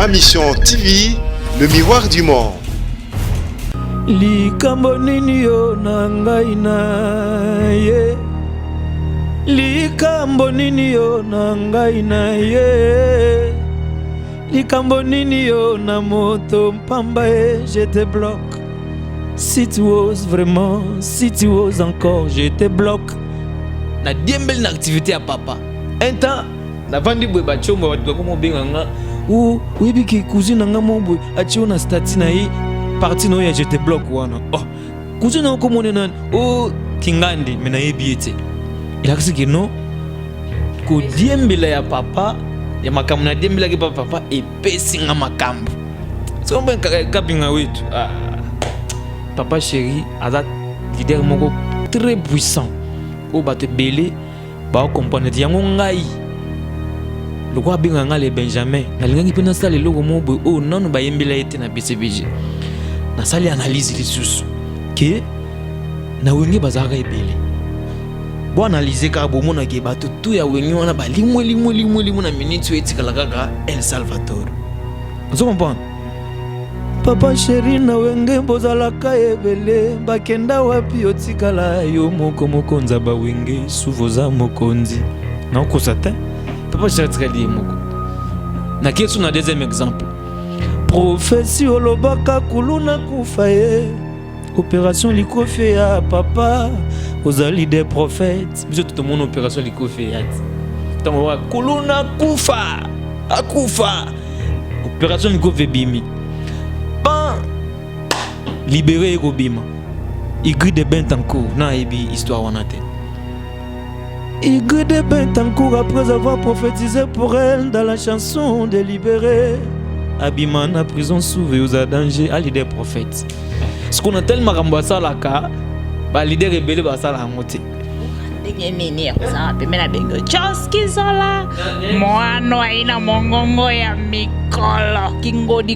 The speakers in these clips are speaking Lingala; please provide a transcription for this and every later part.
Ma Mission TV, le miroir du monde. Likambo nini yo na ngai na ye, likambo nini yo na ngai na ye, likambo nini yo na moto mpamba ye, je te bloque. Si tu oses vraiment, si tu oses encore, je te bloque. Na diembel na activité à papa. Un temps, na vandi boy ba chomba ba ko benga nga. Ou webiki cousine nga mo boy achio na stati na yi parti no ya je te bloque wana. Oh, cousine ko mone nan o kingandi mena yebiete. Ila kisiki no ko diembela ya papa ya makamu na diembela ke papa e pesi nga makambu. So ben kapinga wetu. Ah. Papa chéri, Azat leader moko très puissant. Au batte belé, ba comprendre yango ngai. Le quoi binga nga le Benjamin, na linga kipena sale logo mobo o nanu ba yembela ete na BCBG. Na sale analyse lisusu. Ke na wenge bazaka ebele. Bo analyser ka bo mona ke bato tu ya wengi wana ba limwe na minute etikala kaka El Salvador. Vous comprenez? Papa chéri na wenge bozalaka ebele bakenda wapi otikala yo moko mokonza ba wenge suvoza mokonzi na okosata papa chéri tikali moko na kesu na deuxième exemple prophétie olobaka kuluna kufa ye opération likofe ya papa ozali des prophètes biso tout mon opération likofe ya tango wa kuluna kufa akufa opération likofe bimi libéré Robima. Igri de Bentancourt, na ebi histoire wanate. Igri de Bentancourt après avoir prophétisé pour elle dans la chanson de libéré. Abima na prison sauvé aux dangers à l'idée prophète. Ce qu'on a tellement remboursé la ka, ba leader rebelle ba ça la moté. Nini ça pemela bengo choski sola moano aina mongongo ya mikolo kingodi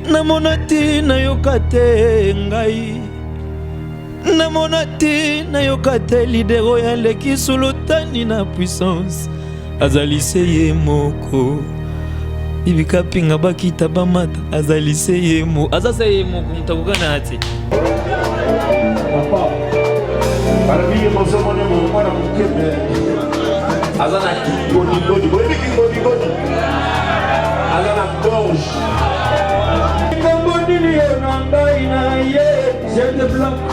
namonati nayokate ngai namonati nayokate lidero ya leki sulutani na puissance azalise ye moko ibika pinga bakita bamata azalise ye moko azasa ye moko mutakukana ati Barabi mozo mone mo mwana mukebe azana kingodi boyebi kingodi azana gorge kingodi ni nanga ina ye je te bloque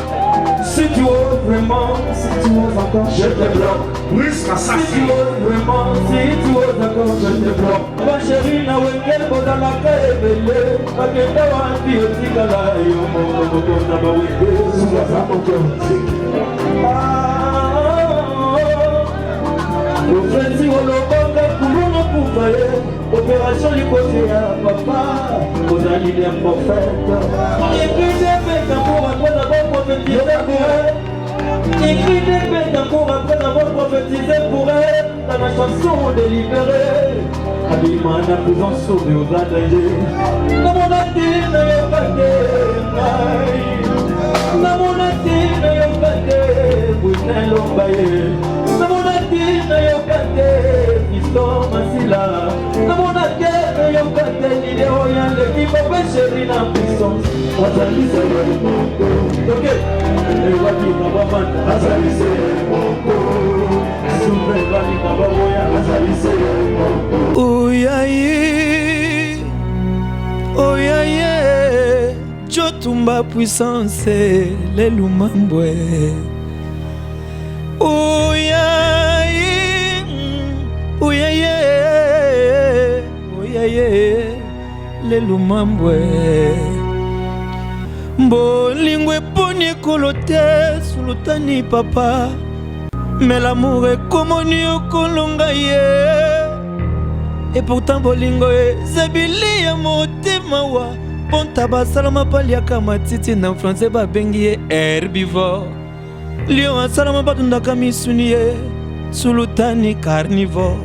si tu oses vraiment si tu oses encore je te bloque Brice Kassasi si tu oses vraiment si tu oses encore je te bloque ma chérie na wengel bodala ka ebele bakenda wanti otikala yo moko na ba wenge suza moko Ofensi olobaka kuluna kufa ye opération likote ya papa ozali des prophètes écrit des Bentancourt après avoir prophétisé pour elle écrit des Bentancourt après avoir prophétisé pour elle dans la chanson de libéré Abima na prison sauvé aux dangers namonati na yokate ngai namonati na yokate bunelombaye namonati na yokate fiston masila namonati na yokate lideo ya leki papa chéri na puissance azalise moko toke ewaki na bamanda azalise moko souveraini na baboya azalise moko oyayi oyaye jotumba puissance lelumambwe oyayi oyaye oyaye lelumambwe mbolingo eponi ekolo te sulutani papa mais l'amour ekomoni okolonga ye et pourtant bolingo ezabili ya motema wa ponta basalama paliaka matiti na français babengi ye herbivore lion asalama batundaka misuni ye sulutani carnivore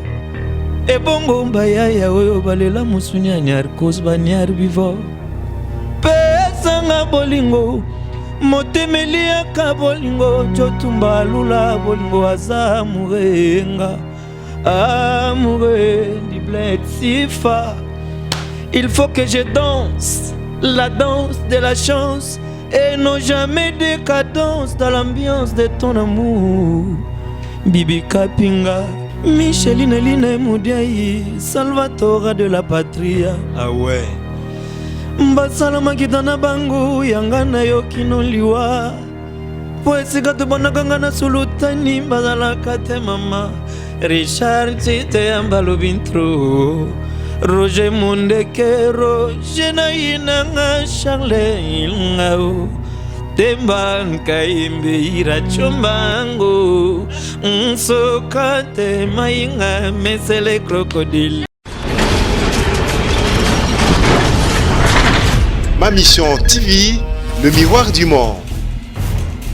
ebongo mbayaya oyo balela musuni ya niarcos bani herbivore pesanga bolingo motemeliaka bolingo jotumba lula bolingo aza amurenga amoureux du bled sifa Il faut que je danse la danse de la chance et non jamais décadence dans l'ambiance de ton amour. Bibi Kapinga, Micheline Line Moudiaï, Salvatore de la Patria. Ah ouais. Mbasala makitana bangu yangana yokino liwa. Poesika tubonakanga na sulutani mbazala kate mama. Richard Chite Ambalobintro. Roger Mundeke, Roger Nainanga, Charles Ngao, Tembanka Imbe Irachombango, Nsokate Mainga, Mesele Crocodile. Ma mission TV, le miroir du monde.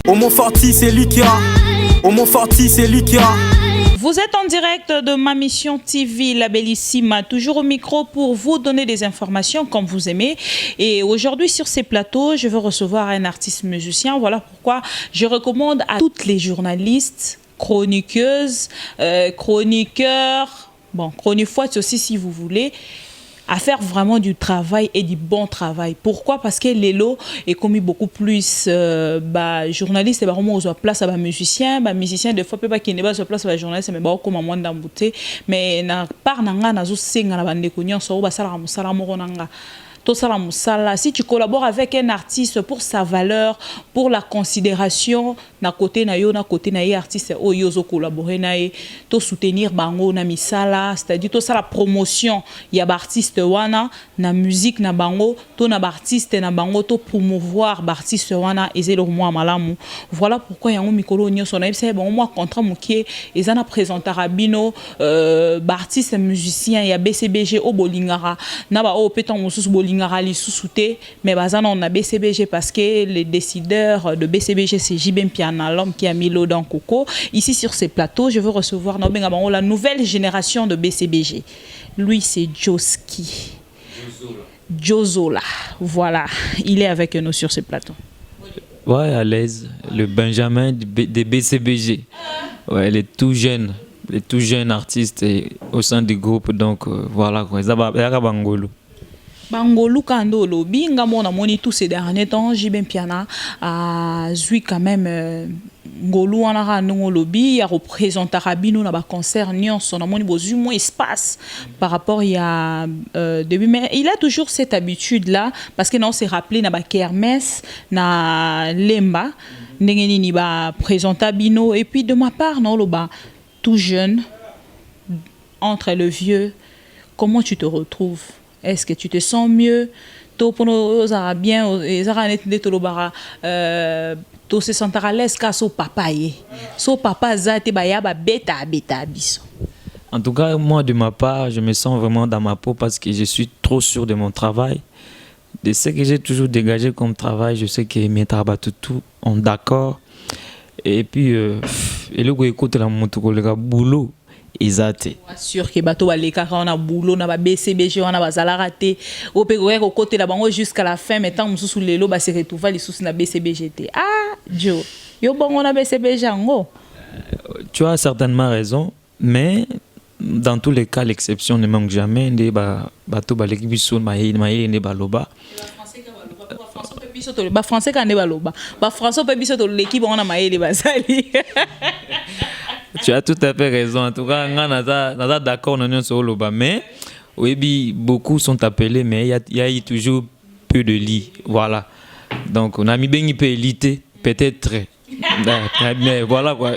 Au Montforti, c'est Likia. Au Montforti, c'est Likia. Vous êtes en direct de ma mission TV, la Bellissima, toujours au micro pour vous donner des informations comme vous aimez. Et aujourd'hui sur ces plateaux, je veux recevoir un artiste musicien. Voilà pourquoi je recommande à toutes les journalistes, chroniqueuses, chroniqueurs, bon, chroniqueuses aussi si vous voulez, à faire vraiment du travail et du bon travail. Pourquoi? Parce que Lelo est commis beaucoup plus journaliste et vraiment aux place à musicien, musicien des fois peut pas qu'il n'est pas sur place à journaliste mais bah comme moins d'embouté mais na part nanga na zo senga na bande konyo so ba sala musala moko nanga. Si tu collabores avec un artiste pour sa valeur, pour la considération, na côté na yo, na côté na ye artiste o yozo collaborer na ye, to soutenir bango na misala, c'est-à-dire to ça la promotion ya ba artiste wana na musique na bango, to na ba artiste na bango to promouvoir ba artiste wana ezelo moi malamu. Voilà pourquoi yango mikolo nyoso na yebisa bon moi contrat mukie ezana présentara bino ba artiste musicien ya BCBG o bolingara na ba o peton mususu mais on a BCBG parce que les décideurs de BCBG c'est Jibem Piana, l'homme qui a mis l'eau dans Coco. Ici sur ces plateaux, je veux recevoir la nouvelle génération de BCBG. Lui c'est Joski. Jozola. Voilà, il est avec nous sur ces plateaux. Ouais, à l'aise. Le Benjamin des BCBG. Ouais, il est tout jeune. Les tout jeunes artistes au sein du groupe. Donc voilà quoi. Bangolo. Bangolu kando lobi ngamo na moni tous ces derniers temps Jibem Piana a zui quand même ngolu wana ka ndongo lobi ya représenter bino na ba concert nyonso na moni bozu moins espace par rapport ya début mais il a toujours cette habitude là parce que non c'est rappelé na ba kermesse na lemba ndenge nini ba présenter bino et puis de ma part non loba tout jeune entre le vieux comment tu te retrouves? Est-ce que tu te sens mieux? To pono za bien za net de tolobara to se sentir à l'aise ka so papa ye. So papa za te ba ya ba beta biso. En tout cas, moi de ma part, je me sens vraiment dans ma peau parce que je suis trop sûr de mon travail. De ce que j'ai toujours dégagé comme travail, je sais que mes travaux tout sont d'accord. Et puis et le écoute la moto le boulot. Exact. Sûr que bateau baleka on a boulot na ba BCBG on a bazalaka te o pe ko côté la bango jusqu'à la fin mais tant mususu lelo ba se retrouver les sous na BCBG te ah Joe yo bongo na BCBG ngo. Tu as certainement raison mais dans tous les cas l'exception ne manque jamais de bateau baleki biso maye ne baloba ba français ka ne baloba ba français pe biso to l'équipe on a maye les bazali. Tu as tout à fait raison. En tout cas, on est d'accord sur le bas. Mais oui, beaucoup sont appelés, mais il y a toujours peu de lits. Voilà. Donc, on a mis bien élité, peut-être. Mais voilà quoi.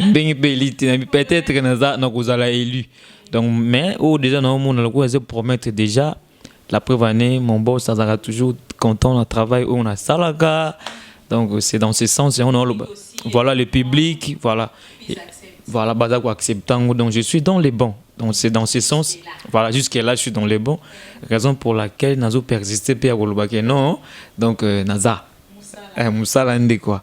Bien élité, peut-être que vous allez élu. Donc, mais déjà, on a promettre déjà. La preuve année, mon boss, ça sera toujours content. On travaille, on a salaga. Donc, c'est dans ce sens. On a voilà le public, voilà. Voilà, acceptant. Donc je suis dans les bons. Donc c'est dans ce sens. Voilà, jusqu'à là je suis dans les bons. Raison pour laquelle Nazo persisté Pierre Golobake non. Donc Naza. Moussala ndé quoi.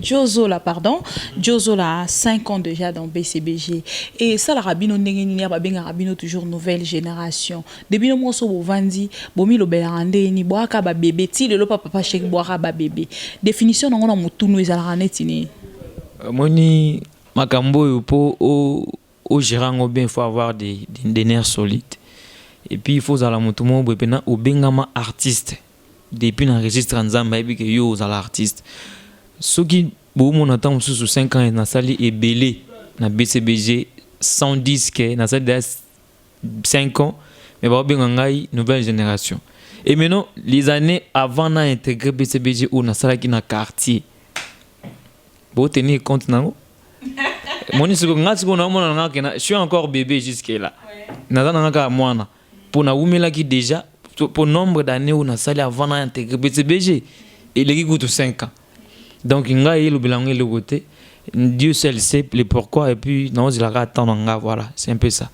Jozola, pardon. Jozola a 5 ans déjà dans BCBG. Et ça, la rabino rabino toujours nouvelle génération. Depuis le mois où Vandi, Bomi lo belande ni boaka ba bébé, ti le papa chek boaka ba bébé. Définition on a mutunu ezala netini. Moni makambo yopo au gérant bien faut avoir des nerfs solides. Et puis il faut zala moto mo boye pena obengama artiste. Depuis l'enregistre nzamba et puis que yo zala artiste. Ce qui bon mon attend sous 5 ans na sali et belé na BCBG 110 que na sali 5 ans mais ba bengangai nouvelle génération. Et maintenant les années avant na intégrer BCBG ou na sala qui na quartier. Bon tenir compte nango. Moni siko ngati ko na mona ngaka na je suis encore bébé jusque là. Na ngaka mwana pour na umela qui déjà pour nombre d'années où on a salé avant d'intégrer BCBG et les gars 5 ans. Donc il y a le bilan et le côté Dieu seul sait le pourquoi et puis non il a attendre voilà c'est un peu ça.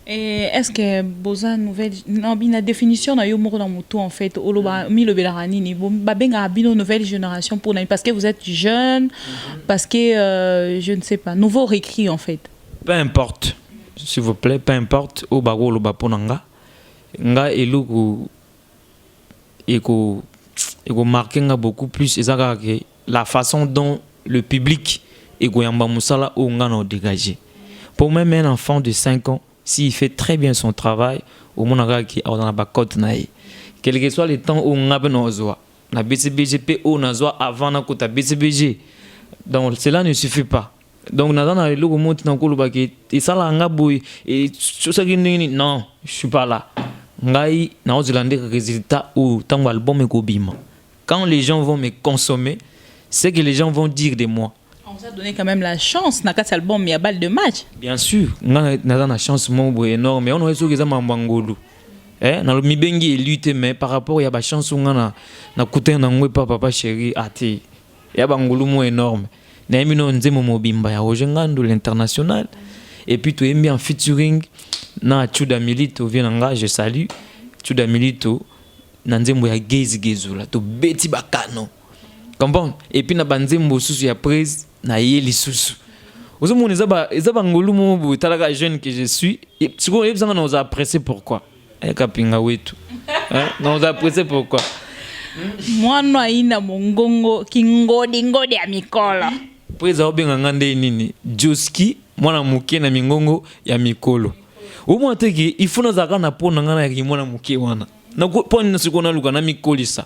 Et est-ce que boza nouvelle non bien la définition na yo moko dans moto en fait oloba mi le belarani ni ba benga bino nouvelle génération pour parce que vous êtes jeune parce que je ne sais pas nouveau récrit en fait. Peu importe s'il vous plaît peu importe au bago lo ba ponanga nga eluku eko marqué beaucoup plus que la façon dont le public eko yamba musala o nga na dégager. Pour même un enfant de 5 ans s'il fait très bien son travail au monanga qui a dans la bacote naï quel que soit le temps où on a besoin na BCBG ou na zoa avant na kota BCBG donc cela ne suffit pas donc na le logo monte na kolo baki et ça la nga boy et ça qui non je suis pas là ngai na ozilande résultat ou tant album e kobima quand les gens vont me consommer c'est que les gens vont dire de moi. On vous a donné quand même la chance na quatre album il y a balle de match. Bien sûr na na chance mo énorme mais on a que ça mambangolu na mi bengi lutte mais par rapport il y a ba chance ngana na kuté na ngwe papa chéri ati ya bangolu mo énorme na emino nzemo mobimba ya ojengando l'international et puis tu aimes bien featuring na Chuda Milito vienanga je salue Chuda Milito na nzembo ya gezula to beti bakano comprends et puis na banzembo susu ya prise na yeli susu ozo mon ezaba ngolu mo bo talaka jeune que je suis et siko ebzanga na oza apprécier pourquoi kapinga wetu na oza apprécier pourquoi mwana aina mongongo ngodi ya mikolo prise obenga ngande nini Joski mwana muke na mingongo ya mikolo omo teki il faut nazaka na pona ngana ya mwana muke wana na pona siko na luka na mikolisa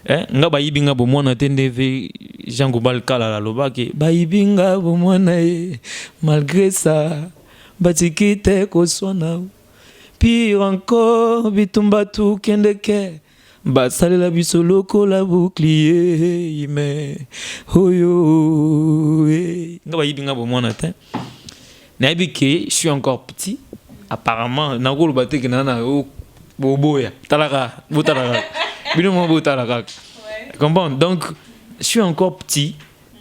nga bayibinga bo mwana tendeve Jean Gobal kala la lobake bayibinga bo mwana malgré ça batikite ko sona pire encore bitumba tu kendeke basalela biso lokola bouclier mais oyo nga bayibinga bo mwana te na bike je suis encore petit apparemment na ko lobate ke na boboya talaka botalaka bino mo botalaka comprends donc je suis encore petit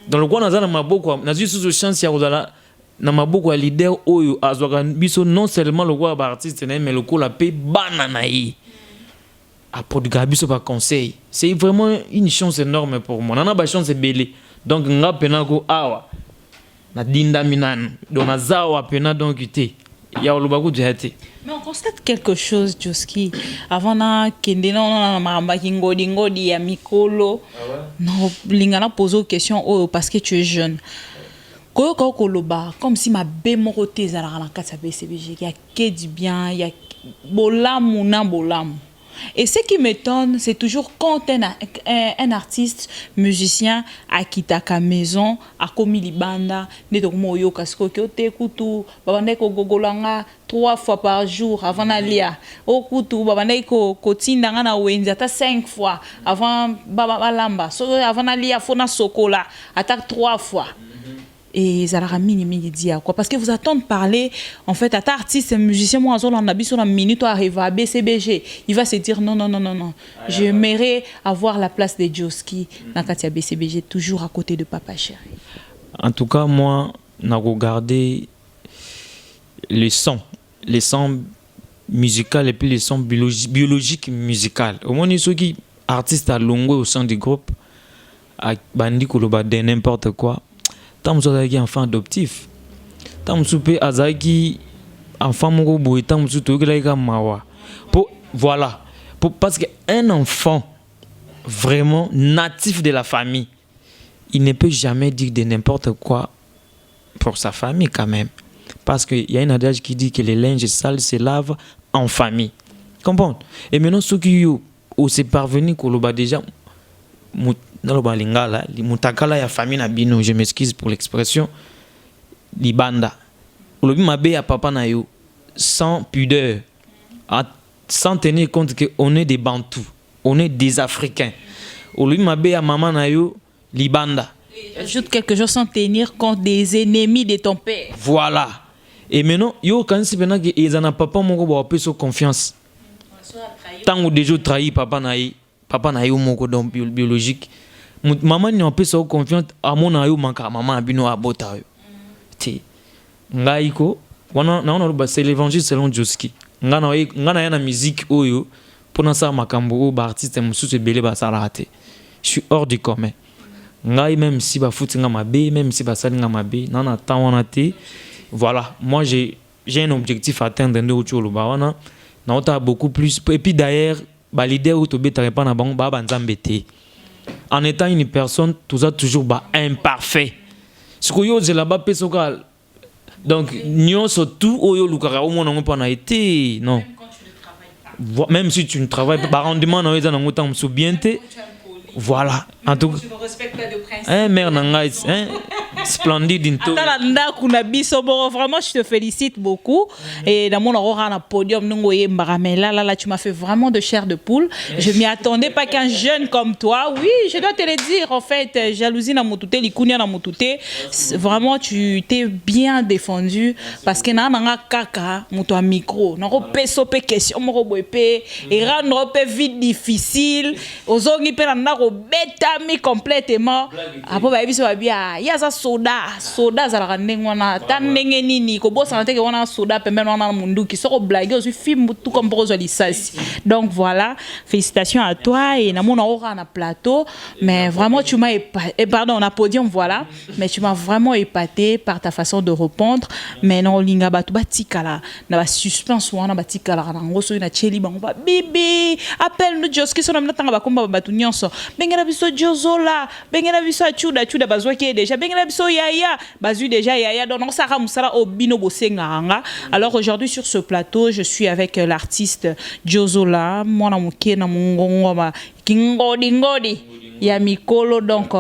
dans le coin nazana maboko na juste chance ya kozala na maboko ya leader oyo azwaka biso non seulement le roi ba artiste mais le ko la paix banana yi a produire biso ba conseil c'est vraiment une chance énorme pour moi nana ba chance belé donc nga pena ko awa na dinda minan donc nazawa pena donc té ya olobaku diate. Mais on constate quelque chose Joski avant na kende na maramba ki ngodi ya mikolo non lingana poser question oh parce que tu es jeune ko koloba comme si ma bémoroté za la kata BCBG ya ke du bien ya bolamu na bolamu. Et ce qui m'étonne, c'est toujours quand un artiste, musicien, a quitté sa maison, a commis les bandes, ne donc moyo kasko kyote kutu, babande ko gogolanga 3 fois par jour avant d'aller au kutu, babande ko kotinda na wenzi ata 5 fois avant baba lamba, so avant d'aller à fona sokola, attaque 3 fois. Et ça leur mini dire quoi parce que vous attendez parler en fait à ta artiste musicien moi on a bis sur la minute arrive à BCBG il va se dire non j'aimerais avoir la place de Joski dans Katia BCBG toujours à côté de Papa Chéri. En tout cas moi n'a regardé les sons musicaux et puis les sons biologiques musicaux au moins ceux qui artistes à longue au sein du groupe à bandi koloba de n'importe quoi. Tam azaki enfant adoptif tam soupe azaki enfant moko boy tam souto kelaka mawa pour voilà pour parce que un enfant vraiment natif de la famille il ne peut jamais dire de n'importe quoi pour sa famille quand même parce que il y a une adage qui dit que les linges sales se lavent en famille comprends. Et maintenant ceux qui où c'est parvenu koloba déjà naloba lingala mutakala ya famille na bino, je m'excuse pour l'expression, libanda olobi mabe ya papa na yo sans pudeur, sans tenir compte que on est des Bantous, on est des Africains. Olobi mabe ya maman na yo libanda. Ajoute quelque chose sans tenir compte des ennemis de ton père. Voilà. Et maintenant yo quand c'est maintenant que ils en a papa moko ba pe so confiance. Tant ou déjà trahi papa na yo moko donc biologique. Maman n'a pas so confiance à mon na yo manka maman abino abota yo. Ti ngaiko wana naona ba c'est l'évangile selon Joski. Ngana yana musique oyo pour ça makambo ba artiste mususu belé ba salate. Je suis hors du commun. Ngai même si ba foutinga mabe, même si ba salinga mabe, nana tawana te. Voilà, moi j'ai un objectif à atteindre dans le Cholo Bawana. N'a beaucoup plus. Et puis d'ailleurs, bah leader ou tobe t'arrête pas na bango ba banzambete. En étant une personne, tout ça toujours bah imparfait. Ce que yo là-bas pesokal. Donc nyon surtout oyo lukara au moins on pas na été non. Même si tu ne travailles pas, rendement na eza na ngotam soubiente. Voilà. En tout cas, tu ne respectes pas de principe. Mère Nangai, splendide into. Vraiment, je te félicite beaucoup. Et dans mon aura na podium, là, tu m'as fait vraiment de chair de poule. Je m'y attendais pas qu'un jeune comme toi, oui, je dois te le dire, en fait, jalousie na motouté, likunia na motouté, vraiment, tu t'es bien défendu parce que na kaka, moto micro, na peso pe question, mo boepe, et rendre pe vite difficile, ozongi pe na betami complètement. Après ba biso babia ya za soda za la ndengwana ta ndenge nini ko bosa na te ke wana soda pembeni wana mundu ki soko blague aussi film tout comme pour lisasi. Donc voilà, félicitations à toi et na mon aura na plateau, mais vraiment tu m'as pardon, on a podium voilà, mais tu m'as vraiment épaté par ta façon de répondre. Mais non linga batu batikala na ba suspense wana batikala na ngoso na cheli bango ba bibi appelle nous Joski so na tanga ba komba batu nyonso bengela biso Jozola bengela biso chuda bazwa ki déjà bengela biso yaya bazui déjà yaya donc ça ra musala obino bosenganga. Alors aujourd'hui sur ce plateau je suis avec l'artiste Jozola mwana muke na mungongo ba ngodi ya mikolo donc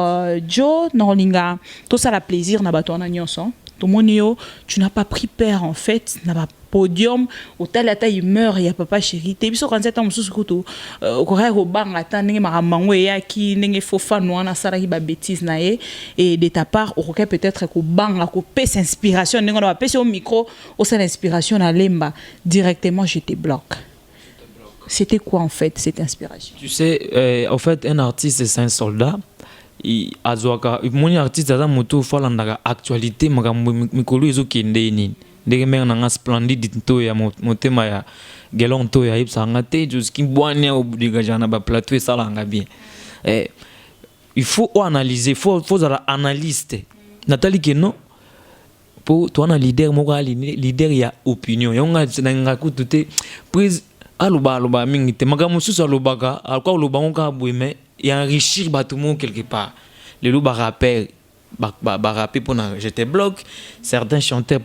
Jo nolinga tout ça la plaisir na bato na nyonso to monio tu n'as pas pris peur en fait na ba podium au talata il meurt ya papa chéri te biso quand c'est un mususu kuto okora ko banga ta ndenge maramango ya ki ndenge fofa no na sala ki ba bêtise na ye et de ta part okora peut-être ko banga ko pèse inspiration ndenge na pèse au micro au ça l'inspiration na lemba directement je te bloque. C'était quoi en fait cette inspiration? Tu sais en fait un artiste c'est un soldat. Azwaka mon artiste aza moto falanda actualité makambo mikolo ezokende nini ndenge mena nga splendide to ya motema ya gelon to ya ipsanga te jusqu'à boania obliga jana ba plateau ça langa bien. Il faut analyser, faut la analyste. Nathalie que non pour toi un leader moko leader ya opinion yonga nga kutute prise aloba mingi te makambo susu alobaka alko alobango ka bweme et enrichir batumo quelque part. Les loups rappeurs rapper pour je te bloque. Certains chanteurs,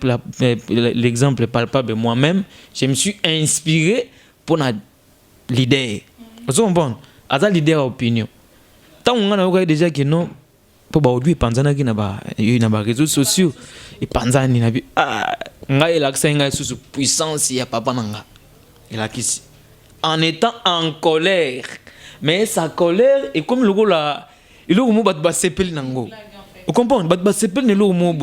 l'exemple palpable moi-même, je me suis inspiré pour la l'idée. Vous comprenez? As l'idée à opinion. Tant on a déjà que non pour aujourd'hui panzana qui n'a pas réseaux sociaux et panzani n'a pas ngai l'accent ngai sous puissance ya papa nanga. Il a qui en étant en colère. Mais sa colère est comme le gars il est au mot bat sepel nango. Vous comprenez? Bat sepel ne lo mot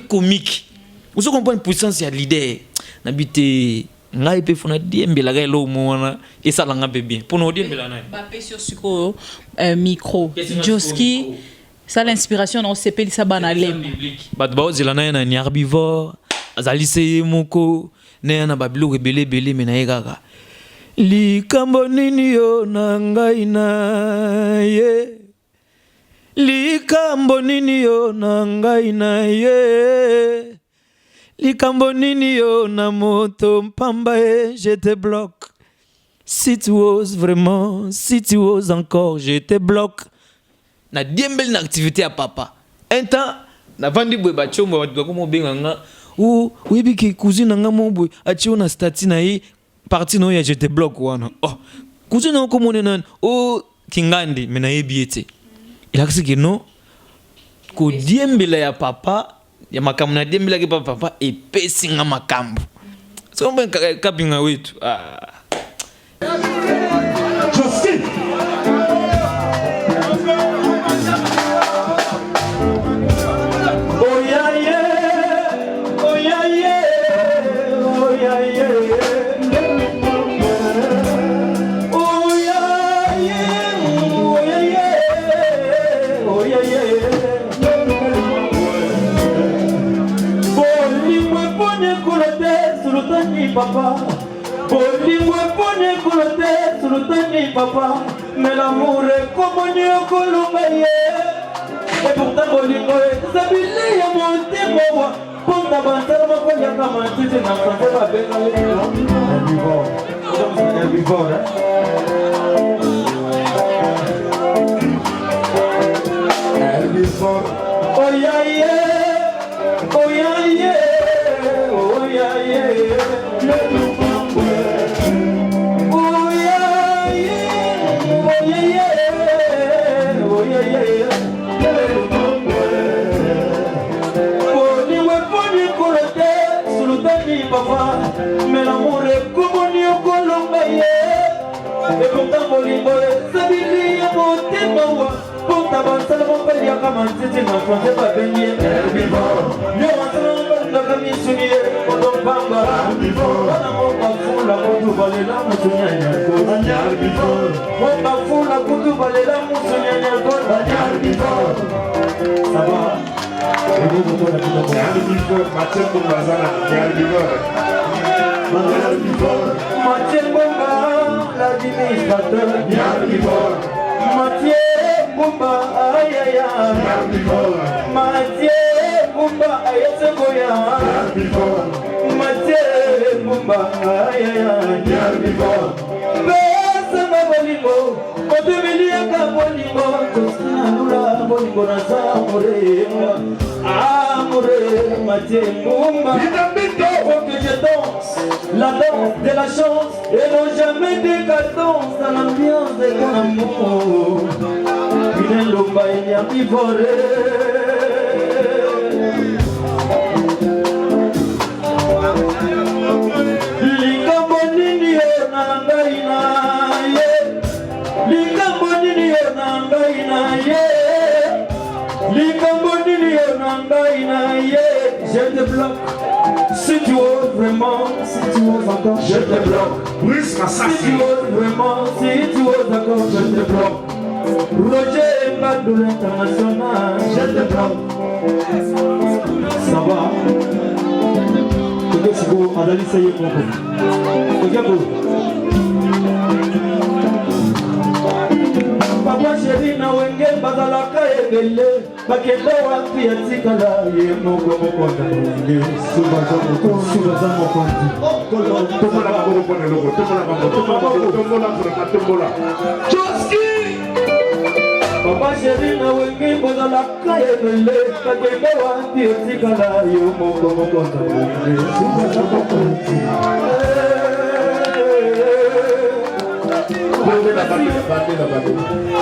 comique. Vous comprenez puissance ya l'idée. N'habite ngai pe fona diembe la lo mo wana et ça langa bien. Pour nous diembe la na. Ba pe sur suko micro. Joski ça l'inspiration non sepel ça bana lem. Bat ba zelana na ni herbivore, azalise moko na babilo rebele mais na yega. Likambo nini yo na ngai na ye likambo nini yo na ngai na ye likambo nini yo na moto mpamba ye je te bloque si tu oses vraiment si tu oses encore je te bloque na diembel na activité à papa un temps na vandi bwe bachombo ba ko mo benga nga ou oui bi ki cousine nga mo bwe achi na stati na ye parti no ya je te bloque wana oh kuzo na ko monena o kingandi mena yebiete il a que non ko diembela ya papa ya makambo na diembela ke papa e pesinga makambo so mben kapinga wetu Justin. oh yeah yeah oh yeah yeah oh yeah yeah oh yeah yeah oh yeah yeah oh yeah yeah bolimwe pone kulote sultani papa bolimwe pone kulote sultani papa mais l'amour est comme Dieu colombaye et pourtant bolingo sabili ya montemo pour ta bande ma ko ya kama tete na français ba benga herbivore herbivore oh yeah yeah oh yeah yeah oh yeah yeah oh yeah yeah oh yeah yeah papa mais l'amour est comme Dieu colombaye et pourtant bolingo sabili ya motema pour ta bande mon père ya kama tete na français ba bengi herbivore yo wasana na kami suni kodon bamba herbivore na mo bafula kutu balela musunyanya ko herbivore mo bafula kutu balela musunyanya ko herbivore ça va Herbivore, Mathieu Bombazana, herbivore. Herbivore. Mathieu Bomba, l'administrateur. Herbivore. Mathieu Bomba, aïe aïe aïe. Herbivore. Mathieu Bomba, aïe Segoya. Herbivore. Mathieu Bomba, aïe aïe aïe. Herbivore. Besa ma bolingo, otumilia ka bolingo, tosina lula bolingo na zamore. Amore, Mathieu Bomba. Faut que je danse la danse de la chance et non jamais de cadence dans l'ambiance de ton amour. Une lomba et herbivore. Likambo nini yo na ngai na ye. Likambo nini yo na ngai na ye. Likambo nini yo na ngai na ye. Je te bloque. Si tu oses vraiment, si tu oses encore, je te bloque. Bruce Massacre. Si tu oses vraiment, si tu oses encore, je te bloque. Roger Mbadou l'international, je te bloque. Ça va. C'est beau, Adali Saye Moko. C'est beau. Papa chéri na wenge bazalaka ebele bakende wapi atikala ye moko mokonda wenge subaza mokondi Tombola bakoro pone loko, tombola tombola. Joski! Papa chéri na wenge bazalaka ebele bakende wapi atikala ye moko mokonda wenge subaza mokondi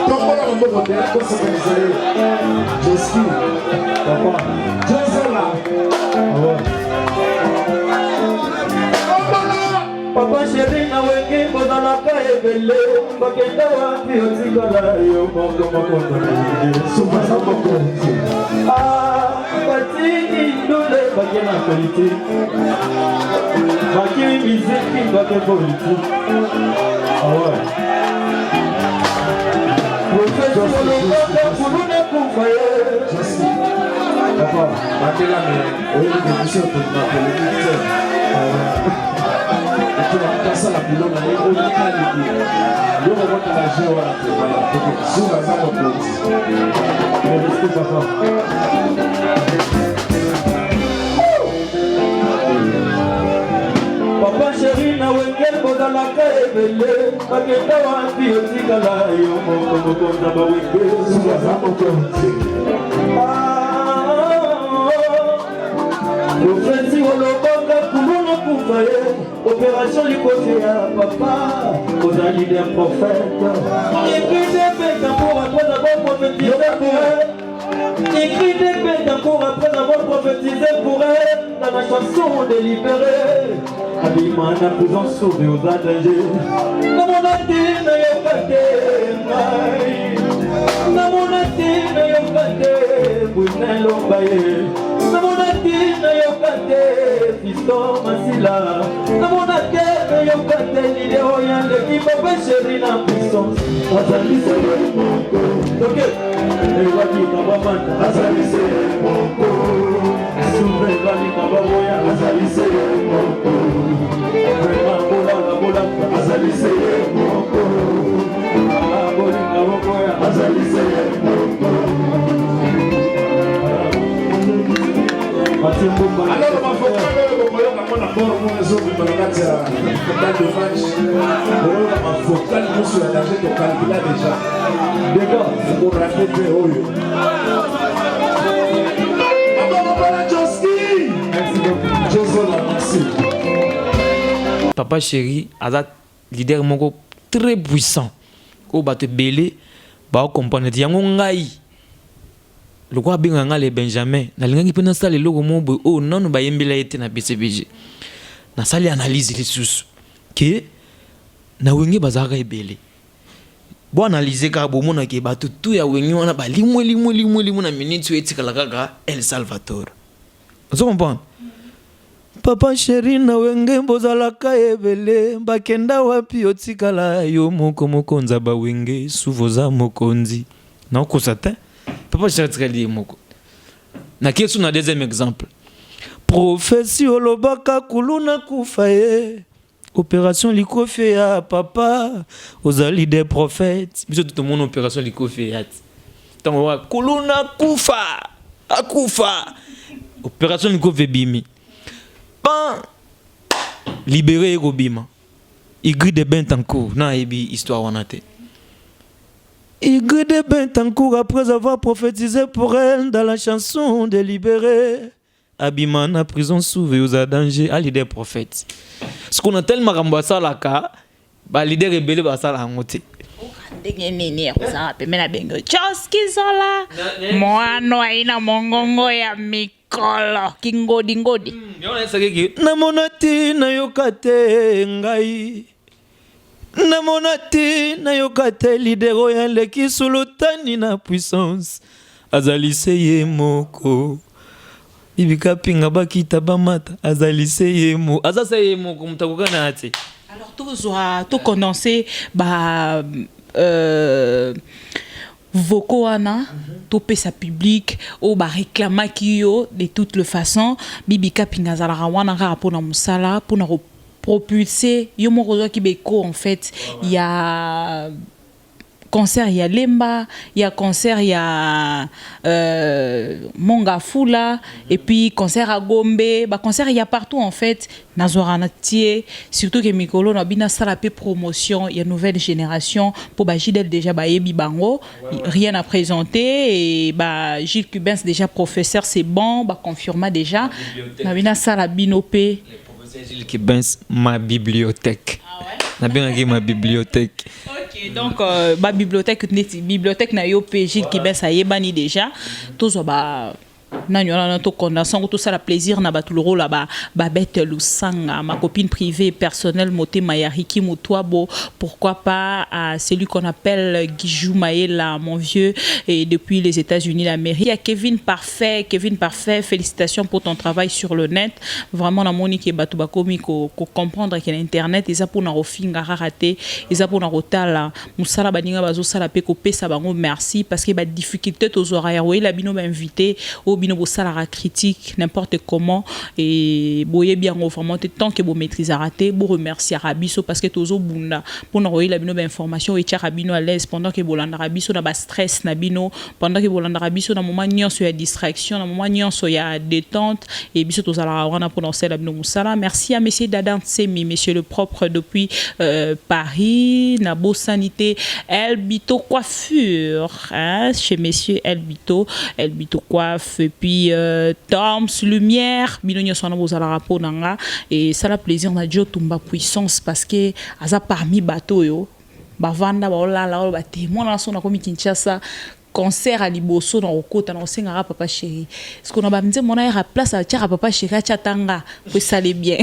Tombola mambo de kosa kanizale. Joski. Papa Josola. Papa chéri na wenge bazalaka ebele bakende wapi atikala ye moko mokonda wenge Subaza mokondi. Batini ndule bakena politique bakini miziki bake politique awa professeur lobaka kulune kufaye Papa, Mandela me oyebi démission tolina polémique ekina la biloko na ye oyo kaliki yoko kotala je wana te zuba za mokonzi merci papa papa chéri na wengel bozalaka ebele bakenda wapi otikala yo moko mokonza bawenge zuba za mokonzi profesi olobaka kuluna kufa Opération Likofé à papa, aux alliés des prophètes. Écrit des bêtes d'amour après avoir prophétisé pour elle. Écrit des bêtes d'amour après avoir prophétisé pour elle. Dans la chanson délibérée, habillement à prison sauvé aux dangers. Dans mon atine, yokate, dans mon atine, yokate, Bouinel Ombaye. Dans mon atine, yokate, Fiston Masila. Dans mon atine, yokate, l'idée royale qui m'a fait chérir la puissance. Azali c'est mon corps. Ok. Et wadi kabamanta. Azali c'est mon corps. Souverain vali kabamoya. Azali c'est mon corps. Vraiment bola. Azali c'est mon corps. Aboli kabamoya. Azali c'est mon corps. Alors, ma femme, on a mort, on a zombi, on a gâté à la de match. On a un focal, on sur la danger de calculer déjà. D'accord, il faut raconter au lieu. Merci. Papa chéri, Azat, leader moko très puissant. Ko ba te belé, ba comprendre yango ngai. Le quoi bien les Benjamin, na linga qui ça le logo mo oh non ba yembela ete na BCBG. Na sali analyse les sous que na wenge bazaka ebele. Bo analyser ka bo mona ke ba tout ya wenge wana ba limwe na minute etikala kaka El Salvador. Vous comprenez? Papa chéri na wenge bozalaka ebele bakenda wapi otikala yo moko nzaba wenge suvoza mokonzi. Na okosata Papa chéri moko. Na kesu na deuxième exemple. Prophétie olobaka kuluna kufaye. Opération Likofé ya papa ozali des prophètes. Biso tout le monde opération Likofé ya. Tango wa kuluna kufa. Akufa. Opération Likofé bimi. Pan libéré Robima. Igri de Bentancourt na ebi histoire wanate. Igri de Bentancourt après avoir prophétisé pour elle dans la chanson de libéré. Abima na prison sauvé aux dangers à l'idée prophète. Ce qu'on a tellement remboursé la cas, bah l'idée rebelle va ça la montée. Moano ina mongongo ya mikolo kingodi. Namonati na yokate ngai. Namonati na yokate lidero ya leki sulutani na puissance. Azali seye moko. Ibika pinga bakita bamata azali seye mo. Aza seye moko mutakukana ati. Alors tout condensé bah vokoana tout pesa public au ba réclama kiyo de toutes les façons bibika pinga zala wana rapport na musala pour na propulser yo moko ki beko en fait il y a concert, il y a Lemba, il y a concert, il y a Mongafula, et puis concert à Gombe, bah concert il y a partout en fait. Nazoranatier, surtout que Mikolo n'a bien salapé promotion, il y a nouvelle génération pour bah Gilles déjà bah Ebi Bango, rien à présenter et bah Gilles Cubens déjà professeur c'est bon, bah confirma déjà. N'a bien salabinopé. Gilles Cubens ma bibliothèque. N'a bien ma bibliothèque. Ok, donc ma bibliothèque na yo Gilles Cubens a yebani déjà. Tout ça bah na to condensant tout ça la plaisir na tout le rôle là-bas Babette Lusanga ma copine privée personnelle Moté Mayariki Moutouabo pourquoi pas à celui qu'on appelle Guijou Maëla mon vieux et depuis les États-Unis l'Amérique il y a Kevin Parfait félicitations pour ton travail sur le net vraiment na monique batu bakomi ko comprendre que l'internet ils pour na rofinga raté ils pour na rotala musala baninga bazo sala pe ko pesa bango merci parce que ba difficulté aux horaires oui la bino invité bino bosalara critique n'importe comment et boye bien vraiment tant que vous maîtrisez raté vous remercier Rabiso parce que tozo bunda pour nous la bino information et tia Rabino à l'aise pendant que bolanda Rabiso na ba stress na bino pendant que bolanda Rabiso na moment nyonso ya distraction na moment nyonso ya détente et biso tozala wana pour lancer la bino musala merci à monsieur Dadan Tsemi monsieur le propre depuis Paris na beau sanité Elbito coiffure hein chez monsieur Elbito coiffe et puis Toms Lumière Binonyo Sona Bozala Rapo Nanga et ça la plaisir na Joe Tumba Puissance parce que aza parmi bateau yo bavanda baolala ba témoin na sona komi Kinshasa concert à Liboso dans Okota na Osengara Papa Chéri ce qu'on a ba mze mona ya place à Tchara Papa Chéri Tchatanga pour ça allait bien.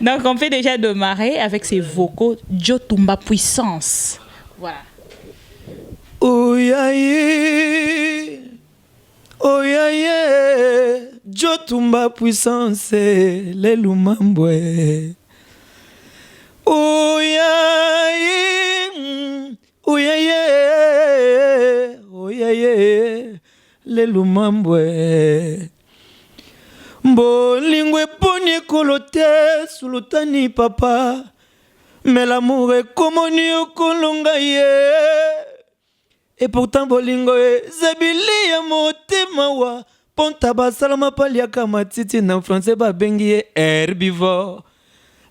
Donc on fait déjà démarrer avec ses vocaux Joe Tumba Puissance. Voilà. Oyaye, oyaye, Joe Tumba Puissance, les Lumambwe. Oyaye, oyaye, oyaye, les Lumambwe. Bolingwe poni kolote sulutani papa, mais l'amour est communi au kolongaye. Et pourtant bolingo e zabili ya motema wa ponta basalama palia kama titi na français ba bengi herbivore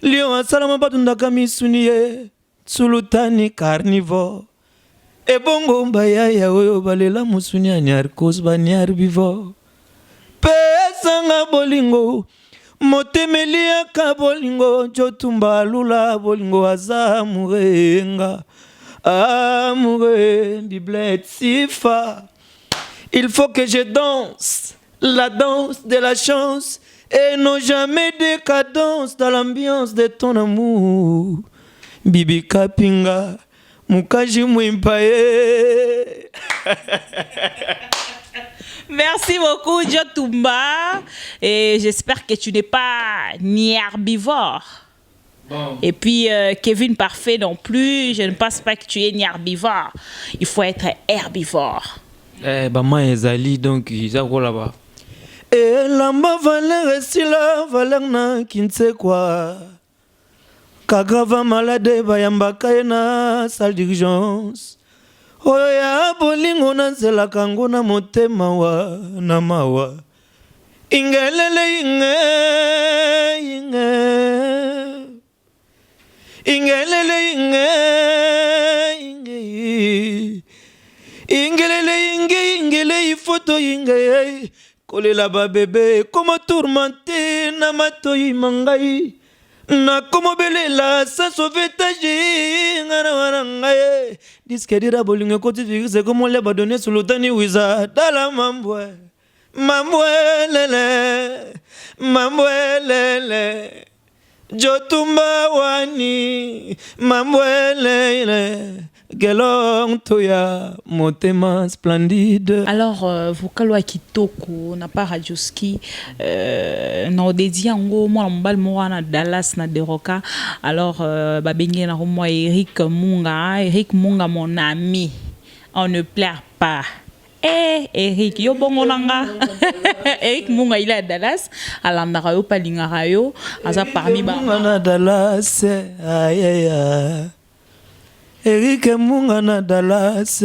lion asalama batunda kamisuni e sulutani carnivore e bongo mbaya ya oyo balela musuni ani arcos ba ni herbivore pesanga bolingo motemeli ya ka bolingo jotumba lula bolingo azamurenga. Amoureux, Biblette, Sifa. Il faut que je danse la danse de la chance et non jamais décadence dans l'ambiance de ton amour. Bibi Kapinga, Mukaji Mwimpae. Merci beaucoup, Joe Tumba. Et j'espère que tu n'es pas ni herbivore. Bon. Et puis Kevin Parfait non plus, je ne pense pas que tu es ni herbivore. Il faut être herbivore. Moi ezali donc ils ont là-bas. Et lamba valeur si la valeur na kinse quoi. Kagrava malade bayamba kaina salle d'urgence. Oya bolingo na zela kango na motema wa na mawa. Ingelele inge. Ingelele ingele photo inge kolela ba bébé comme tourmenté na matoyi mangai na como belela sans sauvetage ngana wanangaye disque dira bolingo koti fixe comme le ba donner sur l'otani wiza dala mambwe lele Joe Tumba wani mamwele gelong toya motema splendide. Alors vocal wa kitoko na pa radioski na dédié ngo moi mbal mo na Dallas na Deroka. Alors ba bengi na moi Eric Munga mon ami. On ne pleure pas. Eric yo bongo nanga Eric Munga il est à Dallas alandaka yo palingaka yo aza parmi ba na Dallas ayaya Eric Munga na Dallas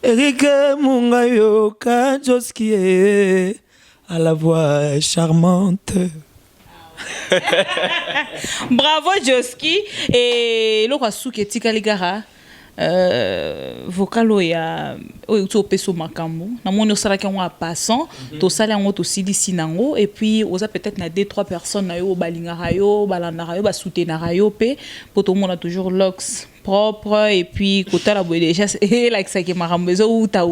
Eric Munga yo Kajoski à la voix charmante. Bravo Joski et lo kwasuke tikaligara vocal ya o peso makambo na moni osala ki en passant to sala ngo to silisi nango et puis oza peut-être na 2-3 personnes na yo balingaka yo balandaka yo ba soutenaka yo pe pour tout le monde a toujours looks propre et puis kota la boye déjà et like ça qui makambo zo uta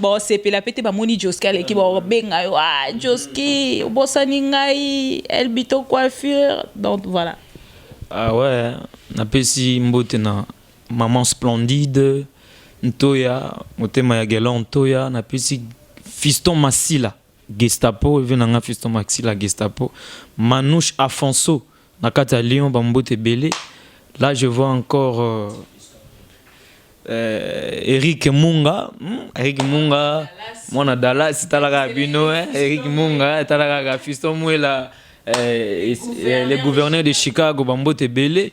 bon c'est pe la pété ba moni Joski ale ki ba benga yo Joski obosani ngai elbito coiffure donc voilà. Ah ouais, na pesi mbote na maman splendide Ntoya, motema ya gelo Ntoya, na pesi fiston Masila Gestapo, venanga fiston Masila Gestapo, Manouche Afonso na kata Lyon ba mbote belé. Là je vois encore Eric Munga, mona Dallas talaga bino Eric Munga talaga fiston muela. Le gouverneur de Chicago Bambote Belé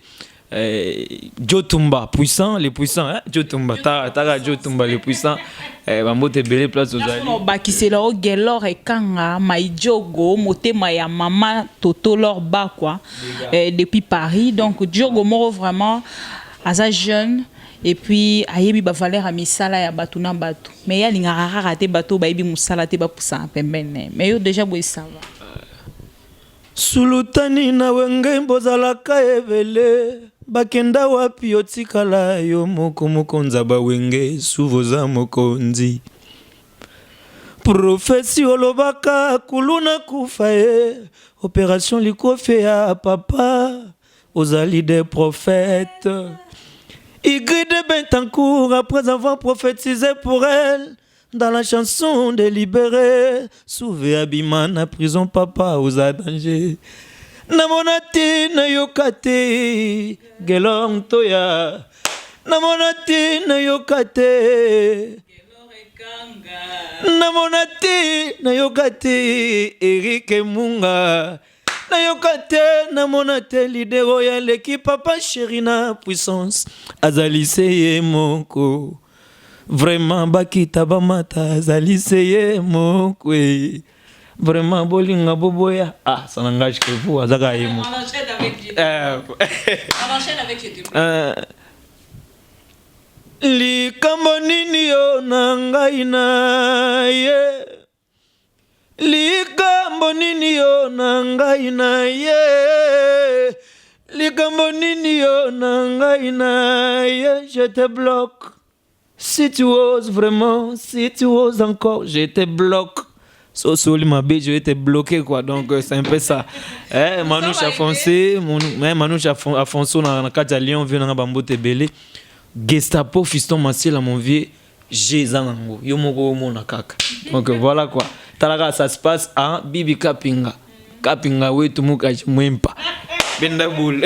Joe Tumba puissant les puissants hein? Joe Tumba Tara Joe Tumba les puissants Bambote Belé place aux alliés bakisela o gelor ekanga maijogo motema ya mama toto lor ba quoi depuis Paris donc Diogo moro vraiment asa jeune et puis ayebi ba valeur a misala ya batu na batu mais ya lingaka kaka te bato bayebi musala te bapusa pembene mais yo déjà boy ça va sulutani na wenge bozalaka ebele bakenda wapi otikala yo moko mokonza bawenge suvoza mokonzi profesi olobaka kuluna kufa ye opération likofe ya papa ozali des prophètes Ygritte de Bentancourt après avoir prophétisé pour elle dans la chanson délibérée sauvé Abimana prison papa aux danger namonati na yokate gelong toya namonati na yokate namonati na yokate Eric Munga na yokate namonate lidero ya l'équipe papa Chérina puissance azaliseye moko vraiment bakita bamata azaliseye moko vraiment bolinga boboya ça n'engage que vous azaka yemo on enchaîne avec likambo nini yo na ngai na ye likambo nini yo na ngai na ye likambo nini yo na ngai na ye je te bloque si tu oses vraiment si tu oses encore je te bloque Sosoli ma bête, je vais te bloquer quoi, donc c'est un peu ça. Manouche a foncé, Manouche a foncé dans la carte à Lyon, vient dans Bambo Tebele. Gestapo, fiston Massiel à mon vieux, j'ai Zangango, Yomoko Monakaka. Donc voilà quoi. Talaga, ça se passe à Bibi Kapinga. Kapinga, oui, tout le monde m'aime pas. Bendaboul.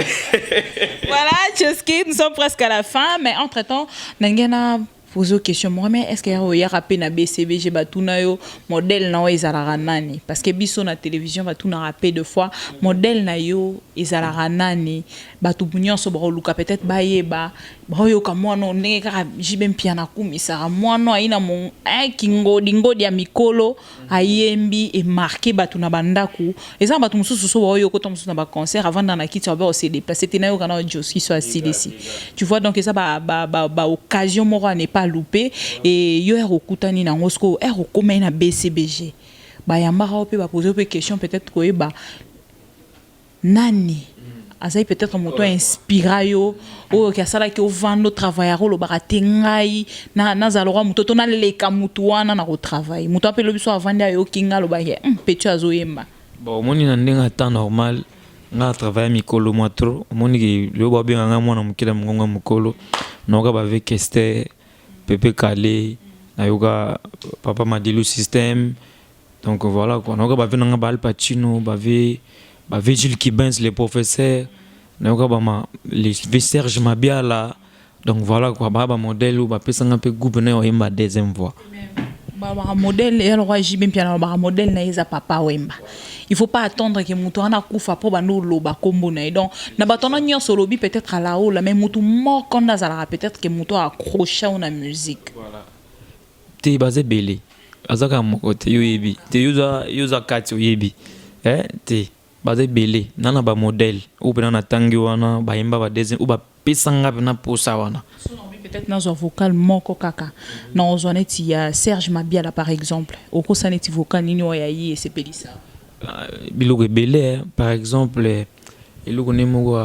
Voilà, Tchoski, nous sommes presque à la fin, mais entre-temps, Nangena. Poser question moi mais est-ce qu'il y a rappé na BCBG batuna yo modèle na ezalaka nani parce que biso na télévision batuna rappé deux fois modèle na yo ezalaka nani batu nyonso ba luka peut-être bayeba bayo ka mwana ndenge kaka jibe mpia na kumisa mwana aina mon ngodi ya mikolo ayembi et marqué batuna bandaku eza batu mususu so bayo ko mususu na ba concert avant dans na kiti ba se déplacer tena yo kana Joski so asili ici tu vois donc ça ba occasion moko n'est pas loupé et yo erokutani na ngosko erokoma na BCBG ba yambaka ope ba poser une question peut-être ko eba nani azai peut-être moto inspira yo o ki asala ki o vando travailler lo baraté ngai na zalora moto to na leka mutu wana na ko travailler moto apelo biso avanda yo kinga lo ba ye petu azoyemba bon moni na ndenga temps normal nga travailler mikolo moi trop moni ki lo ba benga nga mwana mukila mngonga mukolo noka ba avec Esther Pepe Calé na yoga papa Madilu système donc voilà quoi noka ba venanga ba Al Pacino ba Gilles Kibens les professeurs na yoga ba les Serge Mabiala donc voilà quoi ba modèle ou ba pesanga pe groupe na yemba deuxième voix ba modèle et alors JB Mpiana ba modèle na eza papa wemba il faut pas attendre que mutu ana kufa po bano loba kombo na donc na batona nyonso lobi peut-être à la haut la même mutu moko ndazala peut-être que mutu accroché na musique voilà te basé belé azaka moko te yoyebi te yuza kati yoyebi te basé belé nana ba modèle ou bien na tangi wana ba yemba ba deuxième ou ba pesanga na posa wana peut-être dans un vocal moko kaka dans un eti ya Serge Mabiala par exemple au kosaneti vocal nini wa yayi et c'est pelisa biloko ebele par exemple eloko nemoko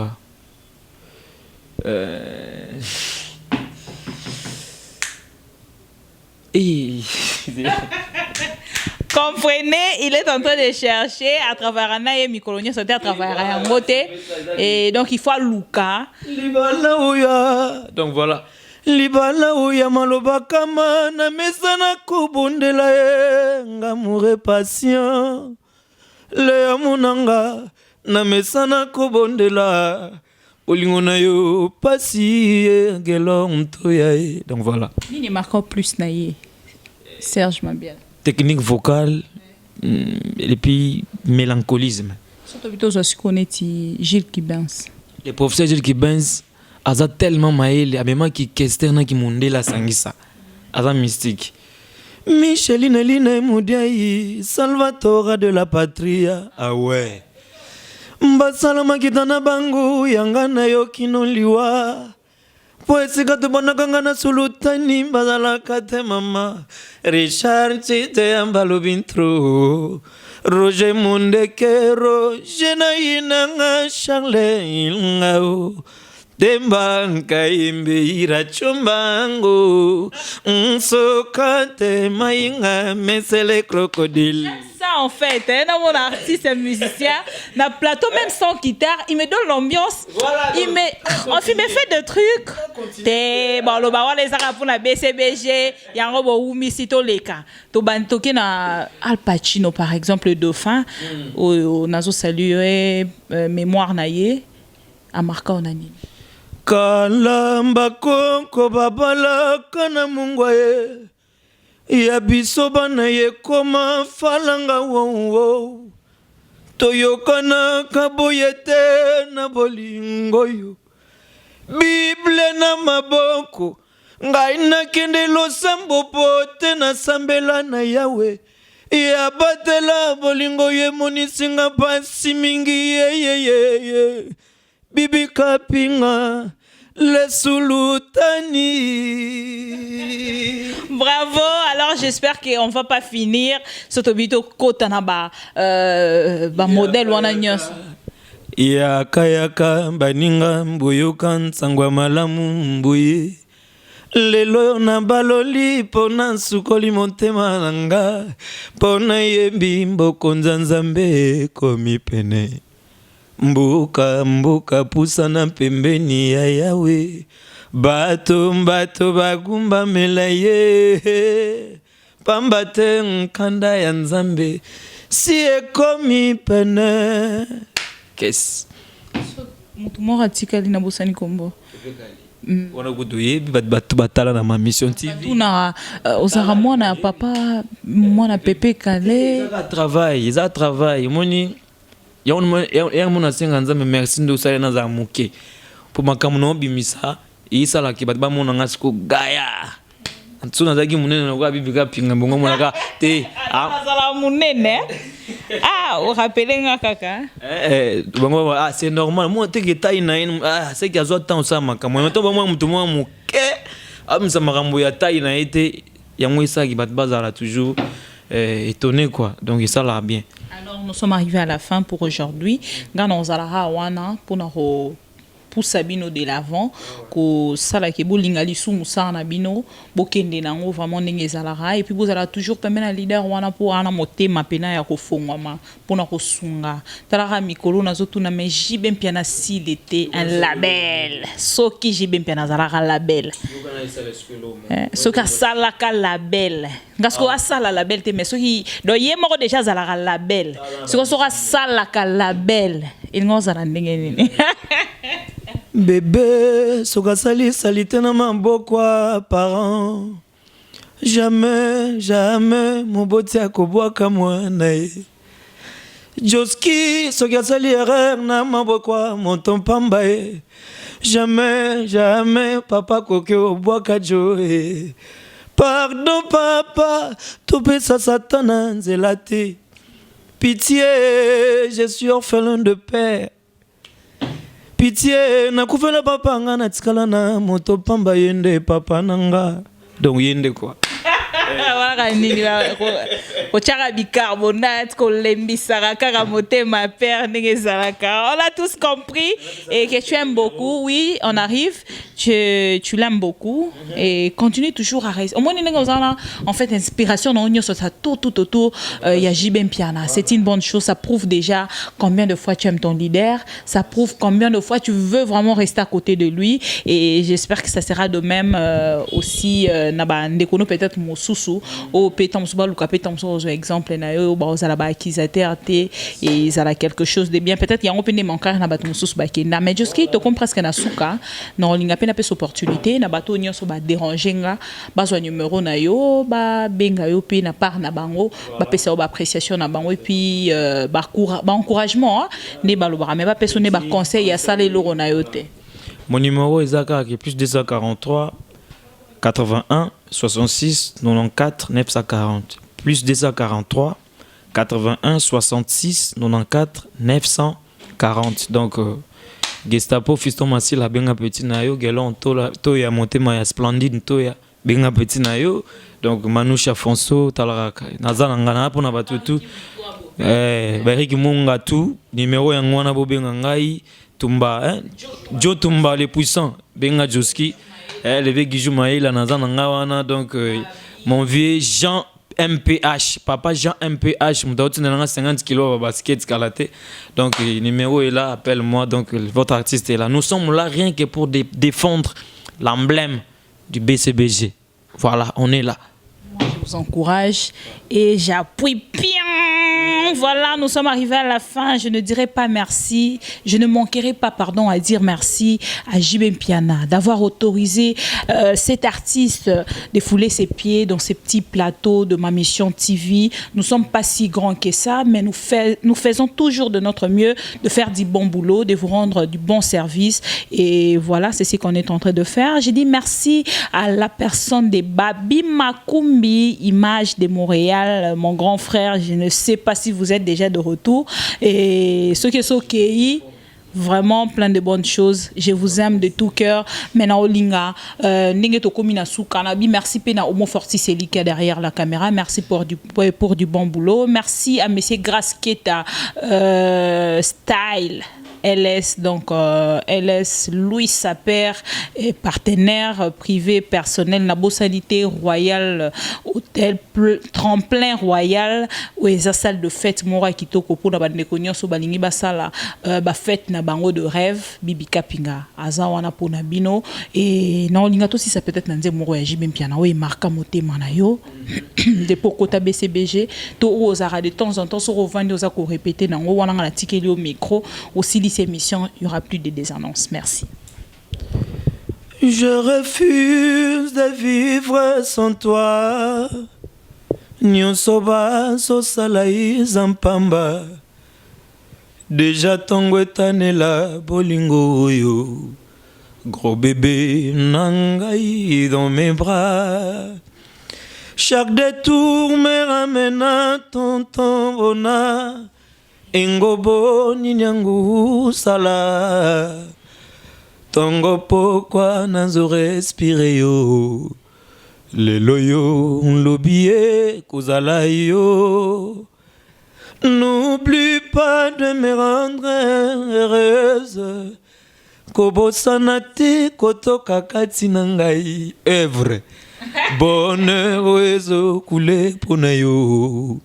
comprenez, il est en train de chercher à travers un aïe micolonia sauter à travers un côté et donc il faut Luka libala ouya donc voilà libala ouya maloba kama na mesana kubundela ngamour patient le amunanga na mesana kubondela olingo na yo pasi gelo mtoya donc voilà nini marquant plus naie Serge Mabiala technique vocale et puis mélancolisme surtout plutôt je connais Gilles Kibens le professeur Gilles Kibens aza tellement maël abema ki questionner ki mondela sangisa aza mystique Micheline Line Moudiaï, Salvatore de la Patria. Ah ouais. Mbasalama kitana bangu, yangana yo kinoliwa. po esika tobonaka nga na sulutani bazalaka te mama Richard Chite ambalobi ntro Roger Mundeke Roger na inanga Charles Ilngao Demba nkaimbe irachumbango Nsokate mainga mesele crocodile. Ça en fait, mon artiste et musicien, na plateau même sans guitare, il me donne l'ambiance. Voilà, il me fait des trucs. Te bon le bawa les arabes pour la BCBG, yango bo umi sito leka. To bantoke na Al Pacino par exemple le dauphin au nazo saluer mémoire naie à marquer en anime. Kalamba konko babala kana mungwaye ya biso bana ye koma falanga wo toyokana kaboyete na bolingo yo Bible na maboko ngai nakende losambo pote na sambela na yawe ya batela bolingo ye monisinga pasi mingi ye Bibi Kapinga le Sulutani. Bravo, alors j'espère qu'on ne va pas finir ce tobito kotanaba modèle wana nyos. Yaka baninga mbuyoka nsangwa malamu mbuye lelo na baloli pona sukoli montema nanga pona yembi mboko nzambe komi pene Mbuka pusana pembeni ya yawe Bato bagumba melaye Pambate nkanda ya nzambe Si ekomi pene Kesi Mutu mora tikali na bosani kombo Wana kudoye bato batala na ma mission TV Tuna ozara mwana papa mwana pepe kale Za travail moni Ya mona senga nzambe merci ndo sala na za muke po makamu no bimisa isala ki batba mona ngasiko gaya ntuna zaki munene no kwa bibi ka pinga mbongo mona ka te azala munene o rappeler kaka bongo c'est normal moi te que taille na c'est que azo temps ça makamu mais to bongo mutu mo muke amisa makambo ya taille na ete ya mwisa ki batba zala toujours étonné quoi donc ça là bien. Alors nous sommes arrivés à la fin pour aujourd'hui. Gana ozalaka wana pour Sabino de l'avant ko sala ke bolinga lisu musana bino bokende nango vraiment ndenge ezalaka et puis vous allez toujours permettre à leader wana pour ana motema pena ya kofongwama pona kosunga talaka mikolo nazotuna mais jibe mpiana s'il était un label soki jibe mpiana zalaka label soki asalaka label ngasko asala label te mais soki do ye moko déjà zalaka label soki asalaka label il ngozala ndenge nini Bébé, soka sali salite na mabokwa parent. Jamais, mon boti akobwaka mwana ye. Joski, soka sali erreur na mabokwa monton pamba ye. Jamais, papa koke obwaka joe. Pardon papa, tope sa satana nzela te. Pitié, je suis orphelin de père. Pitié, na kufela papa nga na tikala na moto pamba yende papa nanga. Donc yende quoi. Voilà nini ko chaka bicarbonate ko lembisaka kaka motema père ndenge zalaka. On a tous compris et que tu aimes beaucoup. Oui, on arrive. Tu l'aimes beaucoup et continue toujours à rester. Au moins en fait inspiration dans l'union ça tout autour il y a Jibem Piana. C'est une bonne chose, ça prouve déjà combien de fois tu aimes ton leader, ça prouve combien de fois tu veux vraiment rester à côté de lui et j'espère que ça sera de même aussi naba ndekono peut-être mosusu au pétam soba luka pétam so exemple na yo ba ozala ba accusateur te et ça a quelque chose de bien peut-être yango pende manquer na bato mosusu ba kenda mais jusqu'à to comme presque na suka non linga pena pe opportunité na bato nyonso ba déranger nga bazwa numéro na yo ba benga yo pe na part na bango ba pesa ba appréciation na bango et puis ba encouragement ne ba lobara mais ba pesa ne ba conseil ya sala loro na yo te. Mon numéro est Zaka qui est plus 243 81 66 94 940 plus 243 81 66 94 940 donc Gestapo Fiston Masila benga petit na yo Gelon to ya motema ya Splendide to ya benga petit na yo donc Manoucha Fonso talaraka nazana ngana po na batutu Bariki Munga tout numéro ya ngwana bo benga ngai Tumba Jo Tumba les puissants benga Joski le Guijou Maïla nazana ngawana donc mon vieux Jean MPH, papa Jean MPH, je 50 kilos de basket karaté. Donc le numéro est là, appelle-moi. Donc votre artiste est là. Nous sommes là rien que pour défendre l'emblème du BCBG. Voilà, on est là. Moi, je vous encourage et j'appuie bien. Voilà, nous sommes arrivés à la fin. Je ne dirai pas merci. Je ne manquerai pas, pardon, à dire merci à JB Mpiana d'avoir autorisé cet artiste de fouler ses pieds dans ces petits plateaux de ma mission TV. Nous ne sommes pas si grands que ça, mais nous faisons toujours de notre mieux de faire du bon boulot, de vous rendre du bon service. Et voilà, c'est ce qu'on est en train de faire. J'ai dit merci à la personne de Babi Makumbi, Image de Montréal, mon grand frère. Je ne sais pas si vous êtes déjà de retour. Et ceux qui sont OK, vraiment plein de bonnes choses. Je vous aime de tout cœur. Maintenant, Olinga, merci Pena Omo Forti Seli qui est derrière la caméra. Merci pour du bon boulot. Merci à Monsieur Grasketa Style. LS, donc LS Louis Saper, partenaire privé personnel, Nabo Sanité Royal, hôtel Tremplin Royal, où est la salle de fête, Mora Kitoko, pour la Bandekonyo, so Balingi Basala, fête na bango de rêve, Bibi Kapinga, Azawana Ponabino, et non, Lingato, si ça peut-être Nanze Moro et Jibim Piana, oui, Marca Moté Manayo, de Pokota BCBG, to Ozara de temps en temps, sur Ovandi Ozako répété, Nango, Wana la ticket au micro, aussi cette émission, il n'y aura plus de désannonces. Merci. Je refuse de vivre sans toi. Nyonsoba sosalaï zampamba. Déjà tango etanela bolingo yo. Gros bébé nangai dans mes bras. Chaque détour me ramène à ton tambona. Engobo ninyangu sala Tongo pokwa nazo respire yo Lelo yo lobie kozala yo N'oublie pas de me rendre heureuse Kobosana te kotoka kati na ngai Evre Bonheur ezo koule pona yo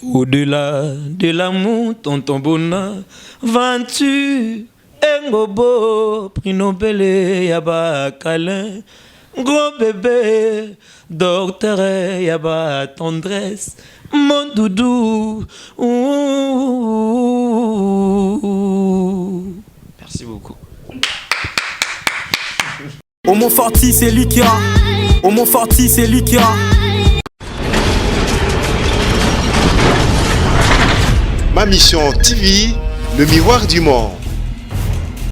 Au-delà de l'amour, tonton Bona, vas-tu, Engobo, Prinobele, Yaba, câlin, gros bébé, docteur, Yaba, tendresse, mon doudou. Merci beaucoup. Homo Forti, c'est lui qui a. Homo Forti, c'est lui qui a. Ma mission TV, le miroir du monde.